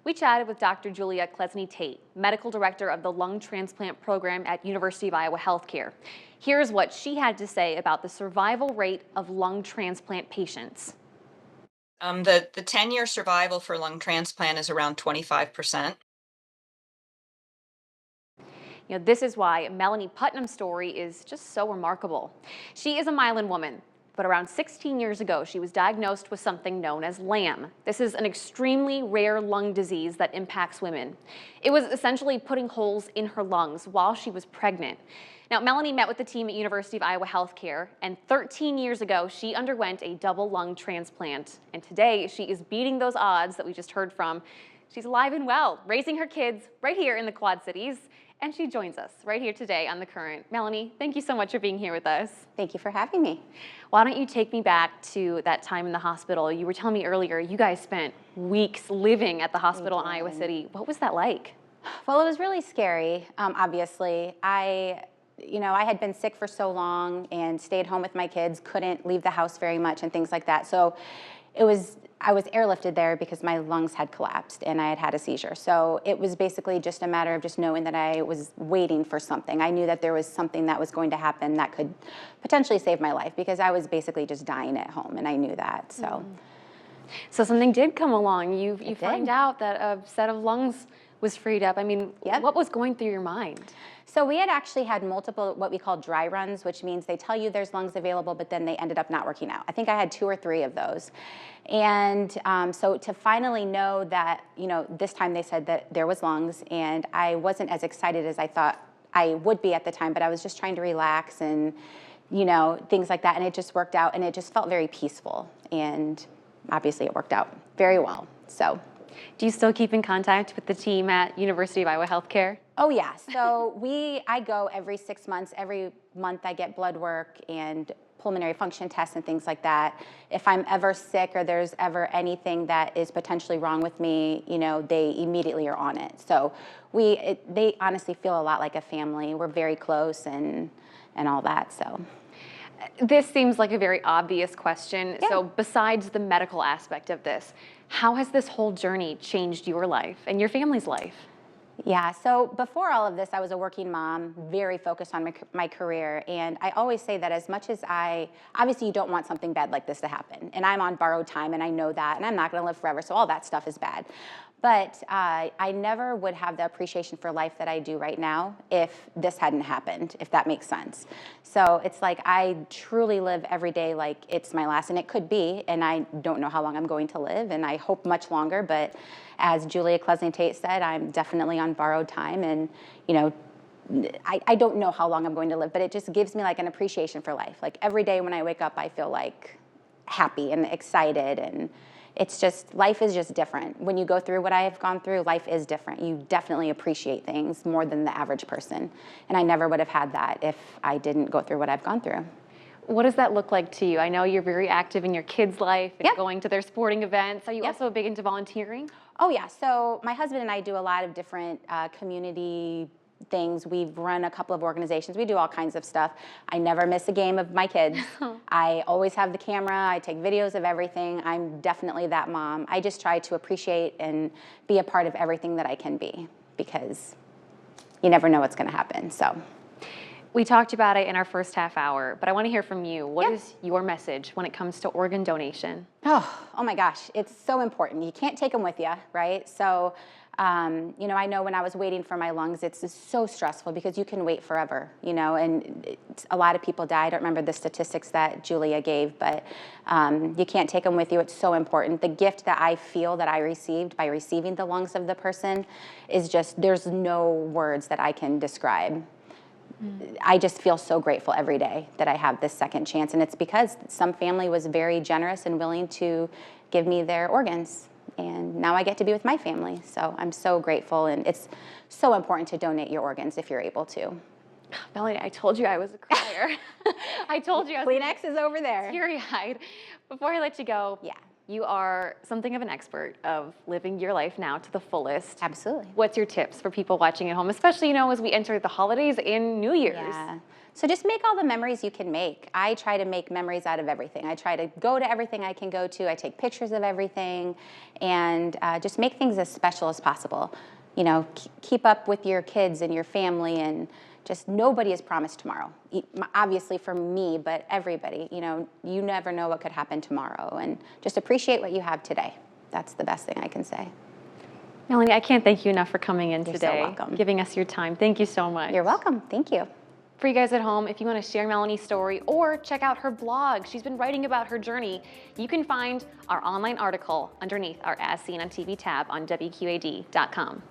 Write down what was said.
We chatted with Dr. Julia Klesny-Tate, Medical Director of the Lung Transplant Program at University of Iowa Healthcare. Here's what she had to say about the survival rate of lung transplant patients. The 10-year survival for lung transplant is around 25%. This is why Melanie Putnam's story is just so remarkable. She is a Milan woman, but around 16 years ago, she was diagnosed with something known as LAM. This is an extremely rare lung disease that impacts women. It was essentially putting holes in her lungs while she was pregnant. Now, Melanie met with the team at University of Iowa Healthcare, and 13 years ago, she underwent a double lung transplant. And today, she is beating those odds that we just heard from. She's alive and well, raising her kids right here in the Quad Cities. And she joins us right here today on The Current. Melanie, thank you so much for being here with us. Thank you for having me. Why don't you take me back to that time in the hospital? You were telling me earlier, you guys spent weeks living at the hospital in Iowa City. What was that like? Well, it was really scary, obviously. I had been sick for so long and stayed home with my kids, couldn't leave the house very much and things like that. So I was airlifted there because my lungs had collapsed and I had had a seizure. So it was basically just a matter of just knowing that I was waiting for something. I knew that there was something that was going to happen that could potentially save my life because I was basically just dying at home and I knew that. So something did come along. You find out that a set of lungs was freed up. I mean, Yep. What was going through your mind? So we had actually had multiple what we call dry runs, which means they tell you there's lungs available, but then they ended up not working out. I think I had 2 or 3 of those. And so to finally know that, this time they said that there was lungs, and I wasn't as excited as I thought I would be at the time, but I was just trying to relax and, things like that. And it just worked out, and it just felt very peaceful. And obviously it worked out very well. So. Do you still keep in contact with the team at University of Iowa Healthcare? Oh yeah, so I go every 6 months. Every month I get blood work and pulmonary function tests and things like that. If I'm ever sick or there's ever anything that is potentially wrong with me, they immediately are on it. So they honestly feel a lot like a family. We're very close and all that, so. This seems like a very obvious question. Yeah. So besides the medical aspect of this, how has this whole journey changed your life and your family's life? Yeah, so before all of this, I was a working mom, very focused on my career. And I always say that as much as obviously you don't want something bad like this to happen. And I'm on borrowed time and I know that, and I'm not gonna live forever, so all that stuff is bad. But I never would have the appreciation for life that I do right now if this hadn't happened, if that makes sense. So it's like I truly live every day like it's my last, and it could be, and I don't know how long I'm going to live, and I hope much longer, but as Julia Klesny-Tate said, I'm definitely on borrowed time, and I don't know how long I'm going to live, but it just gives me like an appreciation for life. Like every day when I wake up, I feel like happy and excited, and it's just, life is just different. When you go through what I have gone through, life is different. You definitely appreciate things more than the average person. And I never would have had that if I didn't go through what I've gone through. What does that look like to you? I know you're very active in your kids' life and Yep. going to their sporting events. Are you Yep. also big into volunteering? Oh yeah, so my husband and I do a lot of different community things. We've run a couple of organizations. We do all kinds of stuff. I never miss a game of my kids. I always have the camera. I take videos of everything. I'm definitely that mom. I just try to appreciate and be a part of everything that I can be, because you never know what's going to happen. So. We talked about it in our first half hour, but I want to hear from you. What Yeah. is your message when it comes to organ donation? Oh my gosh, it's so important. You can't take them with you, right? So, I know when I was waiting for my lungs, it's just so stressful because you can wait forever, and a lot of people die. I don't remember the statistics that Julia gave, but you can't take them with you. It's so important. The gift that I feel that I received by receiving the lungs of the person is just, there's no words that I can describe. I just feel so grateful every day that I have this second chance, and it's because some family was very generous and willing to give me their organs, and now I get to be with my family, so I'm so grateful, and it's so important to donate your organs if you're able to. Melanie, I told you I was a crier. I told you I was Kleenex is over there. teary-eyed. Before I let you go, Yeah. You are something of an expert of living your life now to the fullest. Absolutely. What's your tips for people watching at home, especially, as we enter the holidays and New Year's? Yeah. So just make all the memories you can make. I try to make memories out of everything. I try to go to everything I can go to. I take pictures of everything, and just make things as special as possible. Keep up with your kids and your family, and just nobody is promised tomorrow. Obviously for me, but everybody, you never know what could happen tomorrow, and just appreciate what you have today. That's the best thing I can say. Melanie, I can't thank you enough for coming in You're today, so welcome. giving us your time. Thank you so much. You're welcome. Thank you. For you guys at home, if you want to share Melanie's story or check out her blog, she's been writing about her journey, you can find our online article underneath our As Seen on TV tab on WQAD.com.